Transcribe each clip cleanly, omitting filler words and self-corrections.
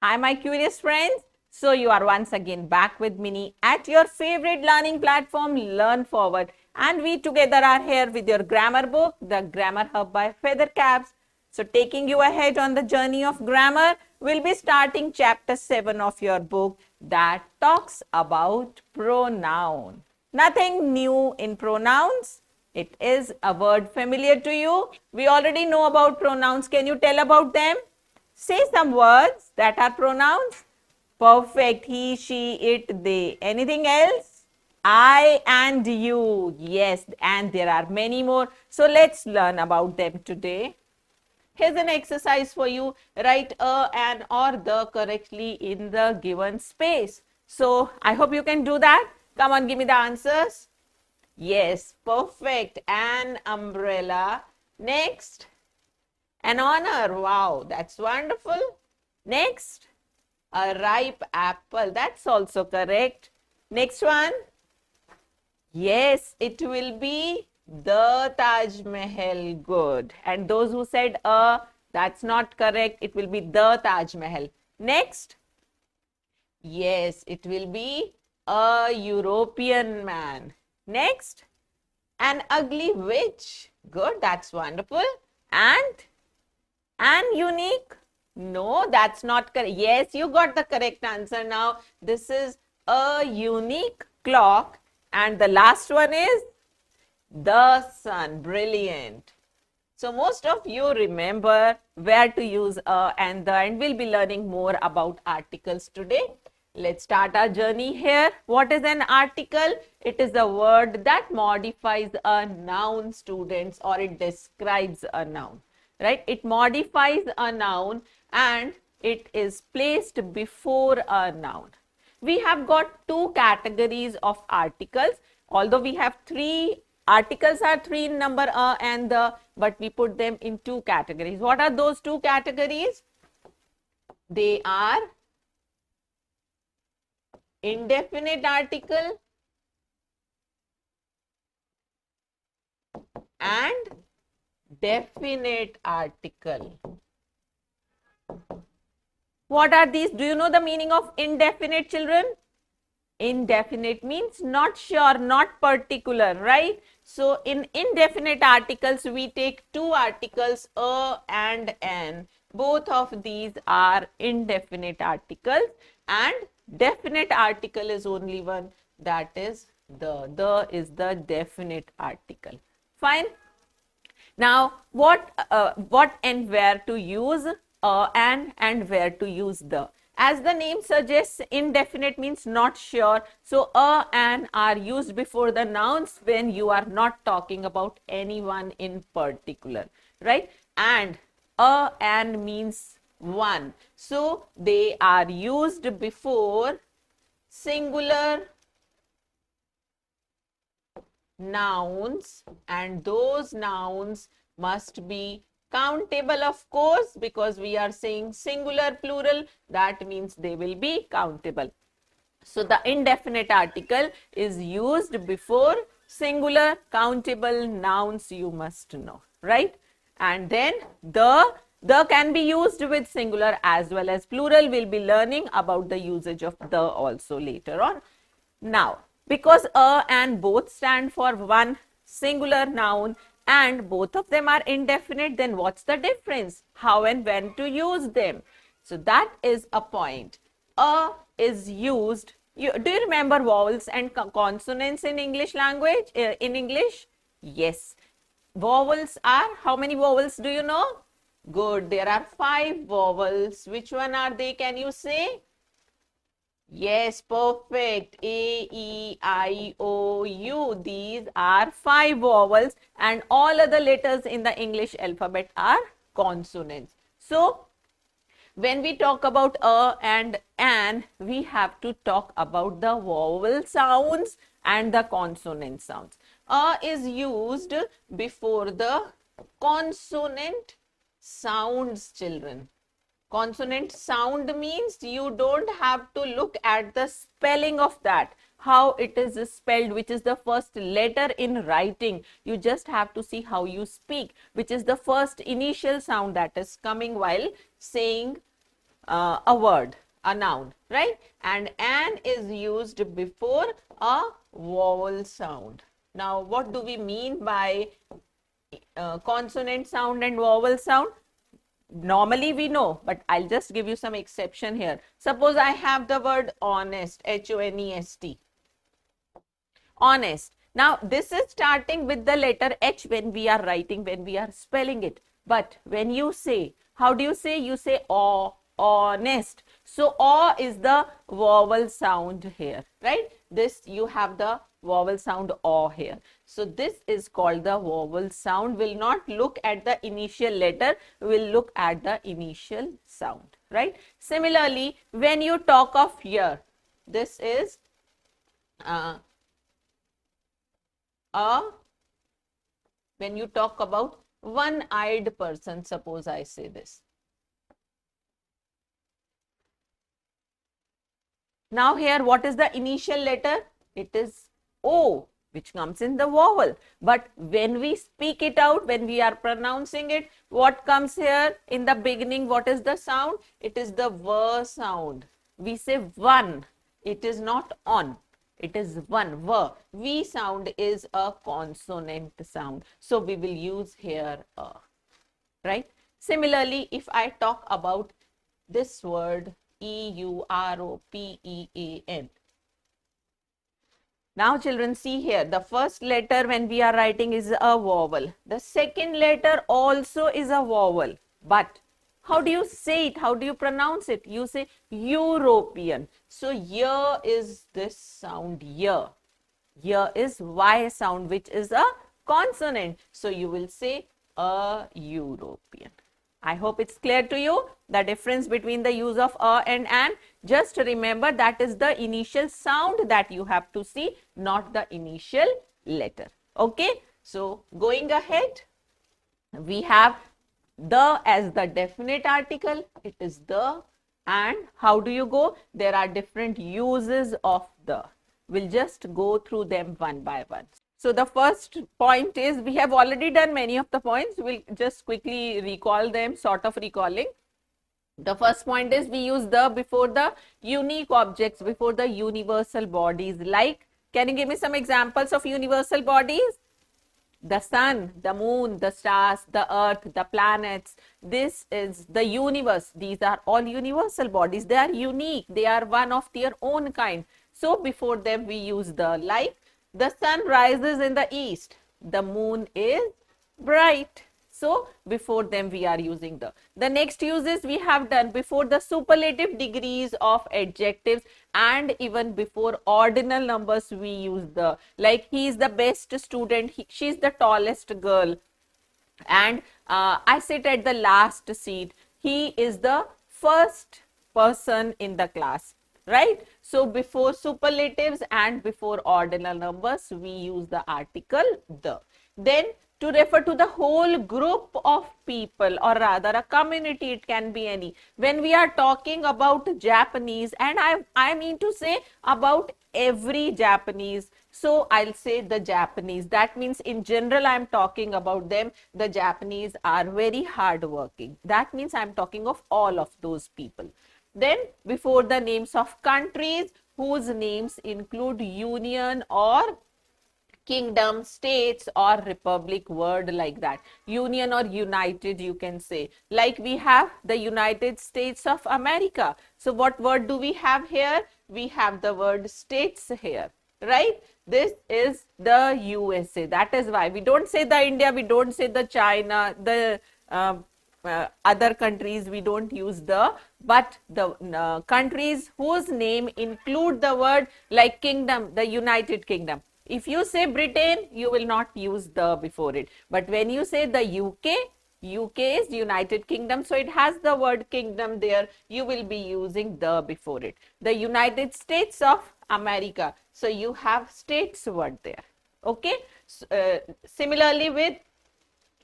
Hi, my curious friends. So, you are once again back with me at your favorite learning platform, Learn Forward. And we together are here with your grammar book, the Grammar Hub by Feather Caps. So, taking you ahead on the journey of grammar, we'll be starting chapter 7 of your book that talks about pronoun. Nothing new in pronouns. It is a word familiar to you. We already know about pronouns. Can you tell about them? Say some words that are pronouns. Perfect. He, she, it, they. Anything else? I and you. Yes, and there are many more. So let's learn about them today. Here's an exercise for you. Write a, an, or the correctly in the given space. So I hope you can do that. Come on, give me the answers. Yes, perfect. An umbrella. Next. An honor. Wow, that's wonderful. Next, a ripe apple. That's also correct. Next one. Yes, it will be the Taj Mahal. Good. And those who said that's not correct. It will be the Taj Mahal. Next. Yes, it will be a European man. Next. An ugly witch. Good. That's wonderful. And unique? No, that's not correct. Yes, you got the correct answer now. This is a unique clock. And the last one is the sun. Brilliant. So most of you remember where to use a and the, and we'll be learning more about articles today. Let's start our journey here. What is an article? It is a word that modifies a noun, students, or it describes a noun, right? It modifies a noun and it is placed before a noun. We have got two categories of articles. Although we have three articles are three in number, a and the, but we put them in two categories. What are those two categories? They are indefinite article and definite article. What are these? Do you know the meaning of indefinite, children? Indefinite means not sure, not particular, right? So in indefinite articles, we take two articles, a and an. Both of these are indefinite articles, and definite article is only one, that is the. The is the definite article. Fine. Now, what and where to use and where to use the. As the name suggests, indefinite means not sure. So, and are used before the nouns when you are not talking about anyone in particular, right? And means one. So, they are used before singular nouns, and those nouns must be countable, of course, because we are saying singular plural, that means they will be countable. So the indefinite article is used before singular countable nouns, you must know, right? And then the can be used with singular as well as plural. We'll be learning about the usage of the also later on. Now, because a and both stand for one singular noun and both of them are indefinite, then what's the difference? How and when to use them? So that is a point. A is used. Do you remember vowels and consonants in English language? In English? Yes. Vowels are, how many vowels do you know? Good. There are 5 vowels. Which one are they? Can you say? Yes, perfect. A, E, I, O, U. These are 5 vowels and all other letters in the English alphabet are consonants. So, when we talk about a and an, we have to talk about the vowel sounds and the consonant sounds. A is used before the consonant sounds, children. Consonant sound means you don't have to look at the spelling of that, how it is spelled, which is the first letter in writing. You just have to see how you speak, which is the first initial sound that is coming while saying a word, a noun, right? And an is used before a vowel sound. Now, what do we mean by consonant sound and vowel sound? Normally we know, but I'll just give you some exception here. Suppose I have the word honest, Honest. Honest. Now, this is starting with the letter H when we are writing, when we are spelling it. But when you say, how do you say? You say honest. So, is the vowel sound here, right? This, you have the vowel sound here. So, this is called the vowel sound. Will not look at the initial letter, will look at the initial sound, right? Similarly, when you talk of here, this is when you talk about one-eyed person, suppose I say this. Now here, what is the initial letter? It is O, which comes in the vowel. But when we speak it out, when we are pronouncing it, what comes here in the beginning? What is the sound? It is the V sound. We say one. It is not on. It is one. V. V sound is a consonant sound. So we will use here a. Right? Similarly, if I talk about this word European. Now children, see here, the first letter when we are writing is a vowel. The second letter also is a vowel. But how do you say it? How do you pronounce it? You say European. So here is this sound here. Here is Y sound, which is a consonant. So you will say a European. I hope it's clear to you the difference between the use of a and an. Just remember that is the initial sound that you have to see, not the initial letter. Okay. So going ahead, we have the as the definite article. It is the. And how do you go? There are different uses of the. We'll just go through them one by one. So the first point is, we have already done many of the points. We'll just quickly recall them, sort of recalling. The first point is, we use the before the unique objects, before the universal bodies. Like, can you give me some examples of universal bodies? The sun, the moon, the stars, the earth, the planets. This is the universe. These are all universal bodies. They are unique. They are one of their own kind. So before them we use the. Like, the sun rises in the east. The moon is bright. So before them we are using the. The next uses we have done before the superlative degrees of adjectives, and even before ordinal numbers we use the. Like, he is the best student, she is the tallest girl, and I sit at the last seat. He is the first person in the class. Right? So before superlatives and before ordinal numbers we use the article the. Then to refer to the whole group of people, or rather a community, it can be any. When we are talking about Japanese, and I mean to say about every Japanese, so I'll say the Japanese. That means in general I'm talking about them. The Japanese are very hardworking. That means I'm talking of all of those people. Then before the names of countries whose names include union or kingdom, states or republic, word like that. Union or united you can say. Like, we have the United States of America. So what word do we have here? We have the word states here. Right? This is the USA. That is why we don't say the India, we don't say the China, the other countries we don't use the, but the countries whose name include the word, like kingdom, the United Kingdom. If you say Britain, you will not use the before it. But when you say the UK, UK is United Kingdom, so it has the word kingdom there. You will be using the before it. The United States of America, so you have states word there. Okay. Similarly with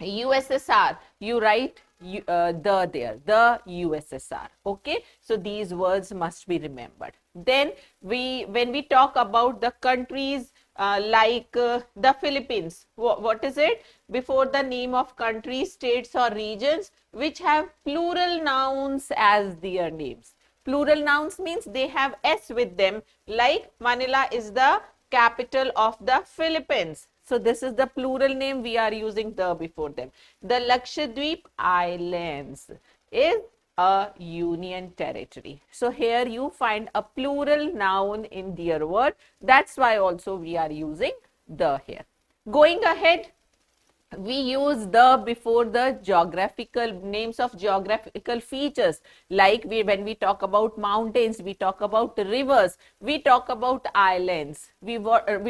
USSR, you write the there, the USSR. Okay. So these words must be remembered. Then when we talk about the countries the Philippines. What is it? Before the name of countries, states or regions which have plural nouns as their names. Plural nouns means they have S with them, like Manila is the capital of the Philippines. So this is the plural name, we are using the before them. The Lakshadweep Islands is a union territory. So here you find a plural noun in their word. That's why also we are using the here. Going ahead, we use the before the geographical names of geographical features, like when we talk about mountains, we talk about rivers, we talk about islands, we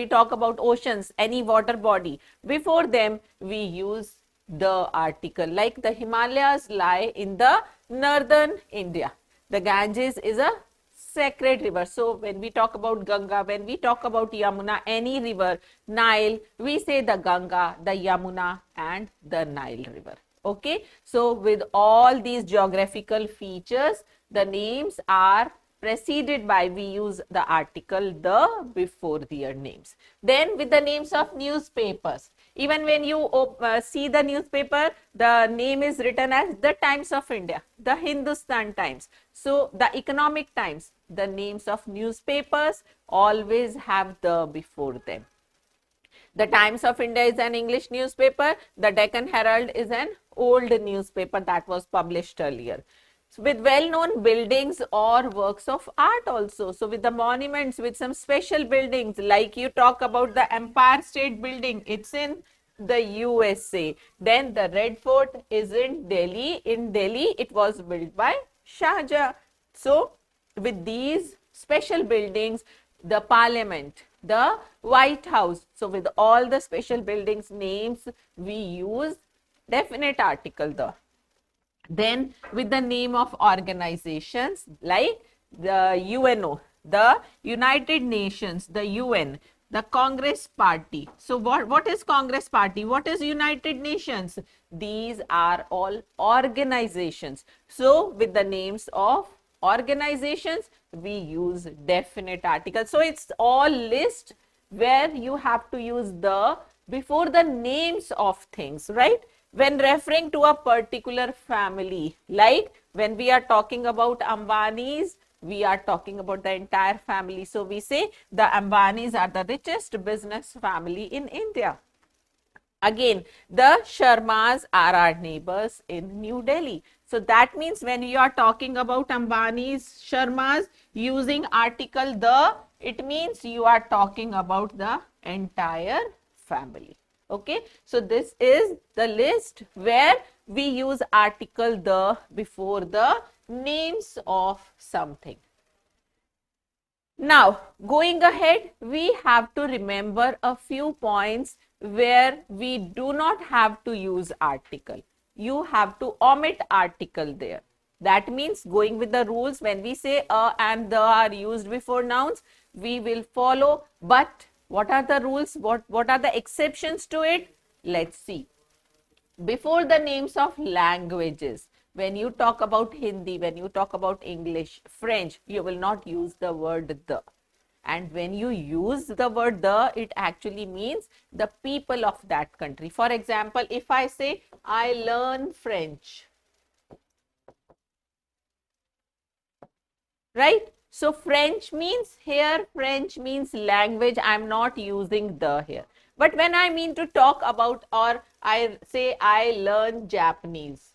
talk about oceans, any water body. Before them we use the article, like the Himalayas lie in the northern India. The Ganges is a sacred river. So when we talk about Ganga, when we talk about Yamuna, any river, Nile, we say the Ganga, the Yamuna and the Nile river. Okay. So with all these geographical features, the names are preceded by, we use the article the before their names. Then with the names of newspapers, even when you see the newspaper, the name is written as the Times of India, the Hindustan Times. So the Economic Times, the names of newspapers always have the before them. The Times of India is an English newspaper. The Deccan Herald is an old newspaper that was published earlier. So with well-known buildings or works of art also. So with the monuments, with some special buildings, like you talk about the Empire State Building, it's in the USA. Then the Red Fort is in Delhi. In Delhi, it was built by Shah Jahan. So with these special buildings, the Parliament, the White House. So with all the special buildings names, we use definite article the. Then with the name of organizations, like the UNO, the United Nations, the UN, the Congress Party. So what is Congress Party? What is United Nations? These are all organizations. So with the names of organizations, we use definite article. So it's all list where you have to use the before the names of things, right? When referring to a particular family, like when we are talking about Ambanis, we are talking about the entire family. So we say the Ambanis are the richest business family in India. Again, the Sharmas are our neighbors in New Delhi. So that means when you are talking about Ambani's, Sharmas using article the, it means you are talking about the entire family. Okay. So this is the list where we use article the before the names of something. Now, going ahead, we have to remember a few points where we do not have to use article. You have to omit article there. That means going with the rules, when we say a and the are used before nouns, we will follow. But what are the rules? What are the exceptions to it? Let's see. Before the names of languages, when you talk about Hindi, when you talk about English, French, you will not use the word the. And when you use the word the, it actually means the people of that country. For example, if I say, I learn French, right? So French means here, French means language. I'm not using the here. But when I mean to talk about, or I say I learn Japanese,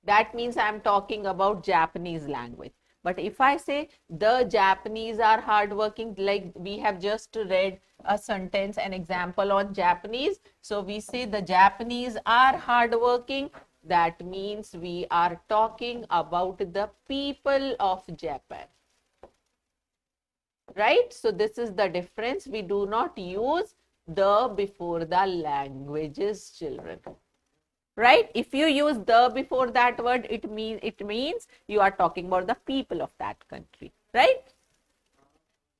that means I'm talking about Japanese language. But if I say the Japanese are hardworking, like we have just read a sentence, an example on Japanese. So we say the Japanese are hardworking. That means we are talking about the people of Japan. Right? So this is the difference. We do not use the before the languages, children. Right? If you use the before that word, it means you are talking about the people of that country. Right?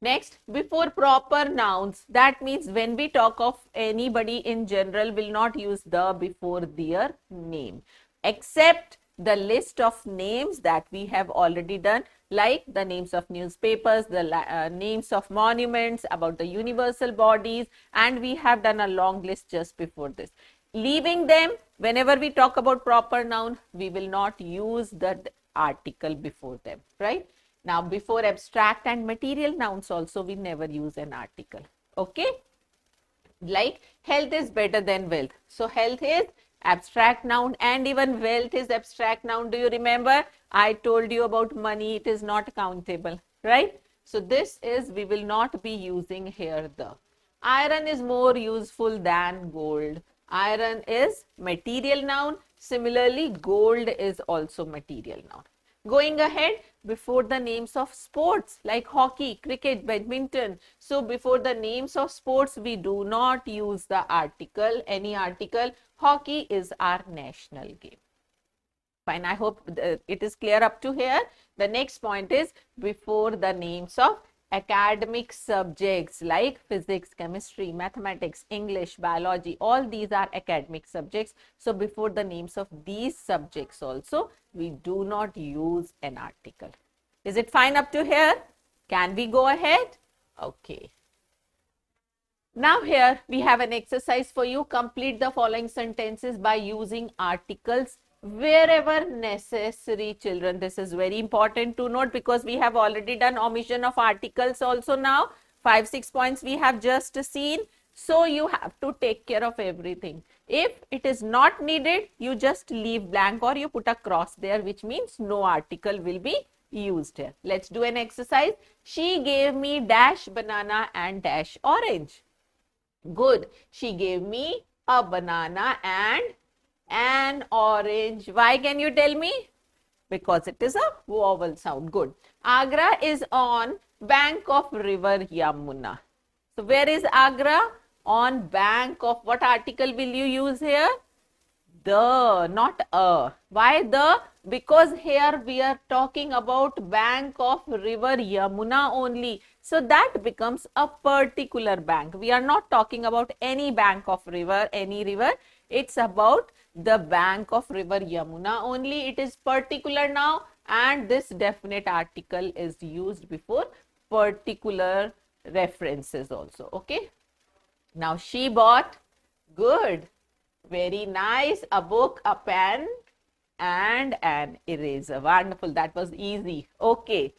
Next, before proper nouns, that means when we talk of anybody in general, will not use the before their name, except the list of names that we have already done. like the names of newspapers, the names of monuments, about the universal bodies, and we have done a long list just before this. Leaving them, whenever we talk about proper noun, we will not use the article before them, right? Now, before abstract and material nouns also, we never use an article, okay? Like health is better than wealth. So health is abstract noun and even wealth is abstract noun. Do you remember? I told you about money. It is not countable, right? So this is, we will not be using here the. Iron is more useful than gold. Iron is material noun. Similarly, gold is also material noun. Going ahead, before the names of sports like hockey, cricket, badminton. So before the names of sports, we do not use the article, any article. Hockey is our national game. Fine, I hope it is clear up to here. The next point is before the names of academic subjects like physics, chemistry, mathematics, English, biology, all these are academic subjects. So before the names of these subjects also, we do not use an article. Is it fine up to here? Can we go ahead? Okay. Now here we have an exercise for you. Complete the following sentences by using articles wherever necessary, children. This is very important to note because we have already done omission of articles also now. 5-6 points we have just seen. So you have to take care of everything. If it is not needed, you just leave blank or you put a cross there, which means no article will be used here. Let's do an exercise. She gave me dash banana and dash orange. Good. She gave me a banana and an orange. Why can you tell me? Because it is a vowel sound. Good. Agra is on bank of river Yamuna. So where is Agra? On bank of, what article will you use here? The, not a. Why the? Because here we are talking about bank of river Yamuna only. So that becomes a particular bank. We are not talking about any bank of river, any river. It's about the bank of river Yamuna only. It is particular now, and this definite article is used before particular references also. Okay. Now she bought, good, very nice, a book, a pen and an eraser. Wonderful. That was easy. Okay.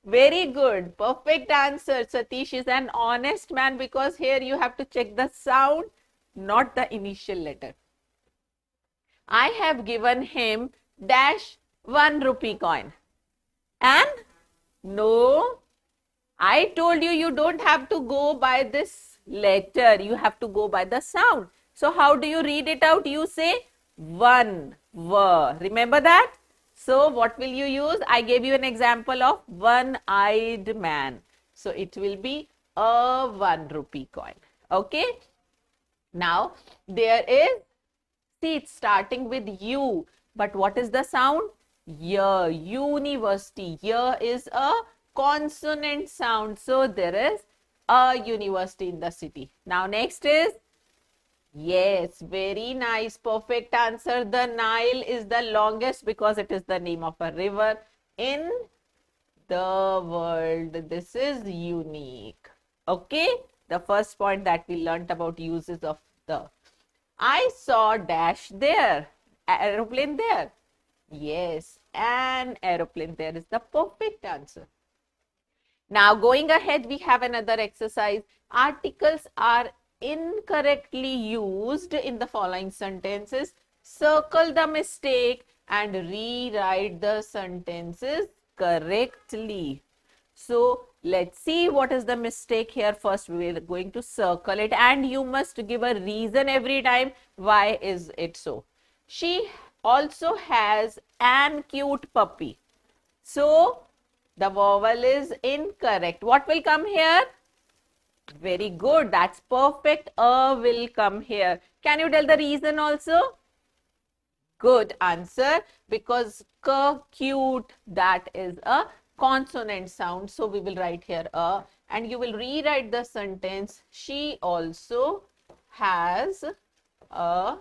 Very good. Perfect answer. Satish is an honest man because here you have to check the sound, not the initial letter. I have given him dash 1 rupee coin. And no, I told you, you don't have to go by this letter. You have to go by the sound. So how do you read it out? You say one. Remember that? So what will you use? I gave you an example of one-eyed man. So it will be a 1 rupee coin. Okay. Now there is, see, it's starting with U. But what is the sound? Y. University. Y is a consonant sound. So there is a university in the city. Now next is, yes, very nice, perfect answer. The Nile is the longest because it is the name of a river in the world. This is unique. Okay, the first point that we learnt about uses of the. I saw dash there, aeroplane there. Yes, an aeroplane there is the perfect answer. Now going ahead, we have another exercise. Articles are incorrectly used in the following sentences. Circle the mistake and rewrite the sentences correctly. So let's see what is the mistake here. First we are going to circle it and you must give a reason every time why is it so. She also has an cute puppy. So the vowel is incorrect. What will come here? Very good. That's perfect. A will come here. Can you tell the reason also? Good answer. Because cute, that is a consonant sound. So we will write here a. And you will rewrite the sentence. She also has a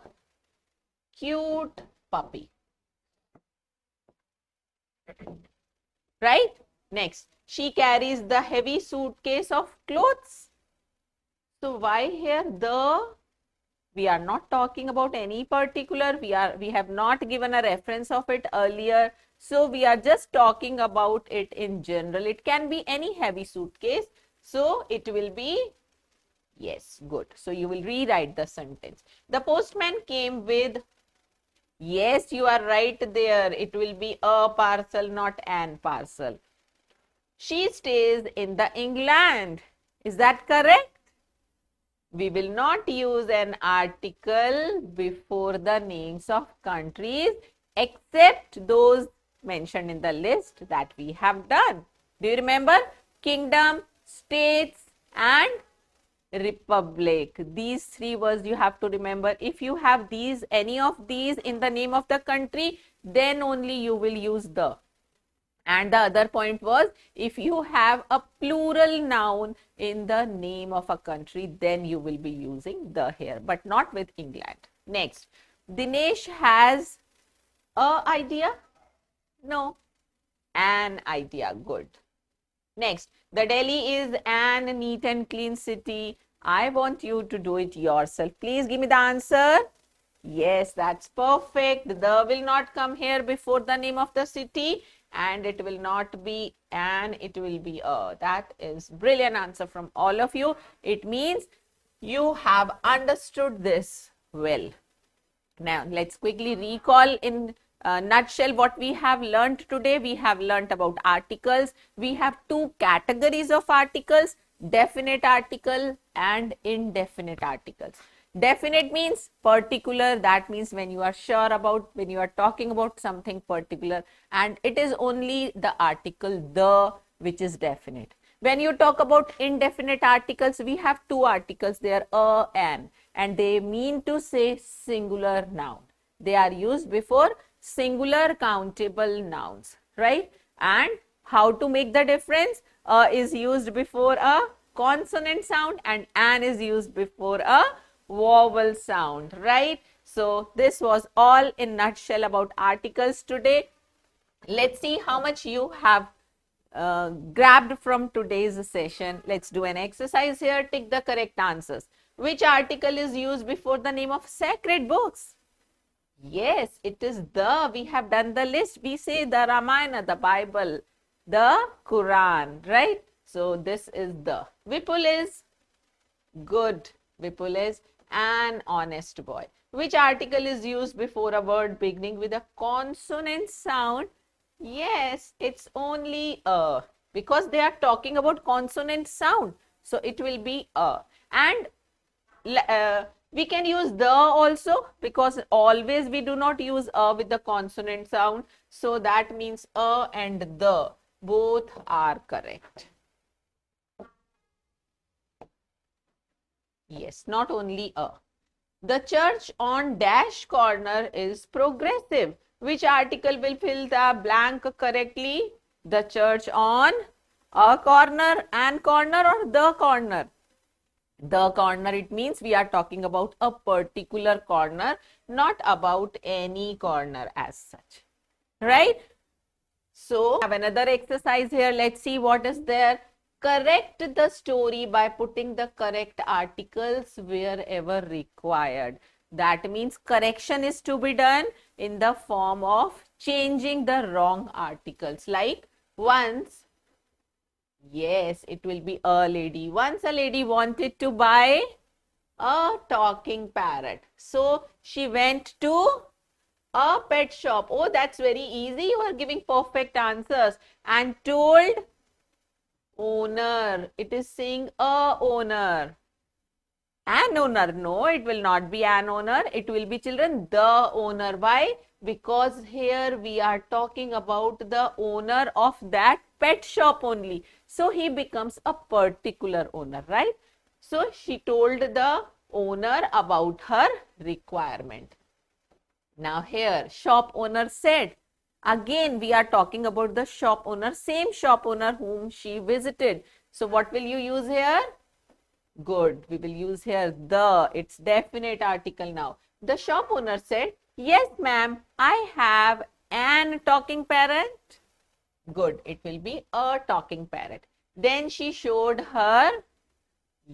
cute puppy. Right? Next, she carries the heavy suitcase of clothes. So why here the? We are not talking about any particular, we have not given a reference of it earlier. So we are just talking about it in general. It can be any heavy suitcase. So it will be, yes, good. So you will rewrite the sentence. The postman came with, yes, you are right there. It will be a parcel, not an parcel. She stays in the England. Is that correct? We will not use an article before the names of countries except those mentioned in the list that we have done. Do you remember? Kingdom, states and republic. These three words you have to remember. If you have these, any of these in the name of the country, then only you will use the. And the other point was, if you have a plural noun in the name of a country, then you will be using the here, but not with England. Next, Dinesh has a idea? No, an idea. Good. Next, the Delhi is an neat and clean city. I want you to do it yourself. Please give me the answer. Yes, that's perfect. The will not come here before the name of the city, and it will not be an, it will be a. That is brilliant answer from all of you. It means you have understood this well. Now, let's quickly recall in a nutshell what we have learned today. We have learnt about articles. We have two categories of articles, definite article and indefinite articles. Definite means particular. That means when you are sure about, when you are talking about something particular, and it is only the article the which is definite. When you talk about indefinite articles, we have two articles there, a, an, and they mean to say singular noun. They are used before singular countable nouns, right? And how to make the difference? A is used before a consonant sound and an is used before a vowel sound, right? So this was all in nutshell about articles today. Let's see how much you have grabbed from today's session. Let's do an exercise here. Tick the correct answers. Which article is used before the name of sacred books? Yes, it is the. We have done the list. We say the Ramayana, the Bible, the Quran, right? So this is the. Vipul is good. Vipul is an honest boy. Which article is used before a word beginning with a consonant sound? Yes, it's only a, because they are talking about consonant sound. So it will be a. And we can use the also, because always we do not use a with the consonant sound. So that means a and the both are correct. Yes, not only a. The church on dash corner is progressive. Which article will fill the blank correctly? The church on a corner, and corner, or the corner? The corner, it means we are talking about a particular corner, not about any corner as such, right? So, I have another exercise here. Let's see what is there. Correct the story by putting the correct articles wherever required. That means correction is to be done in the form of changing the wrong articles. Like once, yes, it will be a lady. Once a lady wanted to buy a talking parrot. So she went to a pet shop. Oh, that's very easy. You are giving perfect answers. And told owner. It is saying a owner. An owner. No, it will not be an owner. It will be, children, the owner. Why? Because here we are talking about the owner of that pet shop only. So he becomes a particular owner, right? So she told the owner about her requirement. Now here, shop owner said. Again, we are talking about the shop owner, same shop owner whom she visited. So what will you use here? Good. We will use here the. It's definite article now. The shop owner said, yes, ma'am, I have an talking parrot. Good. It will be a talking parrot. Then she showed her,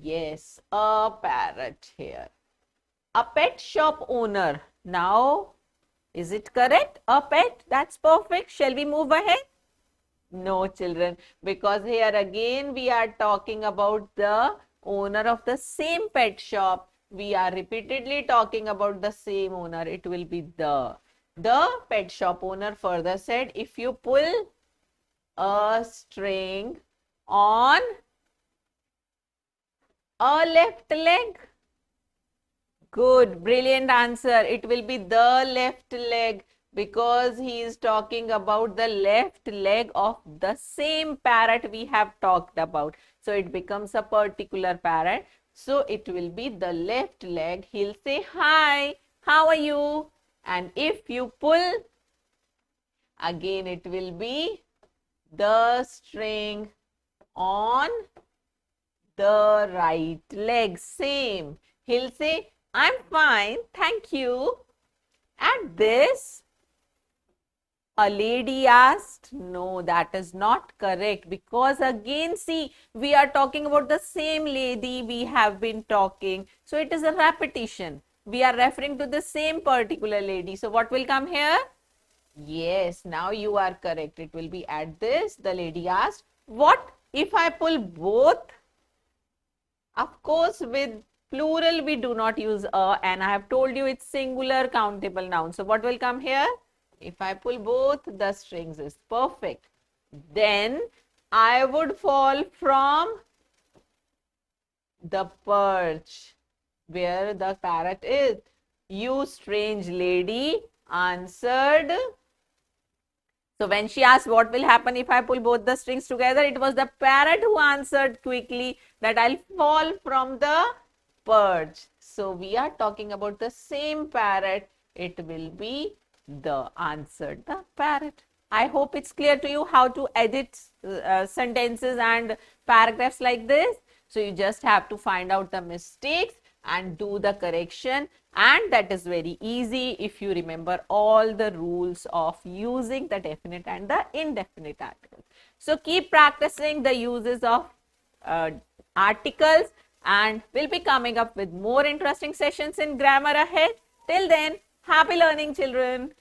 yes, a parrot here. A pet shop owner. Now, is it correct? A pet? That's perfect. Shall we move ahead? No, children, because here again we are talking about the owner of the same pet shop. We are repeatedly talking about the same owner. It will be the. The pet shop owner further said, if you pull a string on a left leg. Good, brilliant answer. It will be the left leg because he is talking about the left leg of the same parrot we have talked about. So it becomes a particular parrot. So it will be the left leg. He'll say, hi, how are you? And if you pull, again it will be the string on the right leg. Same. He'll say, I'm fine, thank you. At this, a lady asked, no, that is not correct because again, see, we are talking about the same lady we have been talking. So it is a repetition. We are referring to the same particular lady. So what will come here? Yes, now you are correct. It will be at this. The lady asked, what if I pull both? Of course, with plural, we do not use a, and I have told you it's singular countable noun. So what will come here? If I pull both the strings is perfect. Then I would fall from the perch where the parrot is. You strange lady answered. So when she asked what will happen if I pull both the strings together, it was the parrot who answered quickly that I'll fall from the perch. So we are talking about the same parrot. It will be the answered the parrot. I hope it's clear to you how to edit sentences and paragraphs like this. So you just have to find out the mistakes and do the correction, and that is very easy if you remember all the rules of using the definite and the indefinite articles. So keep practicing the uses of articles, and we'll be coming up with more interesting sessions in grammar ahead. Till then, happy learning, children.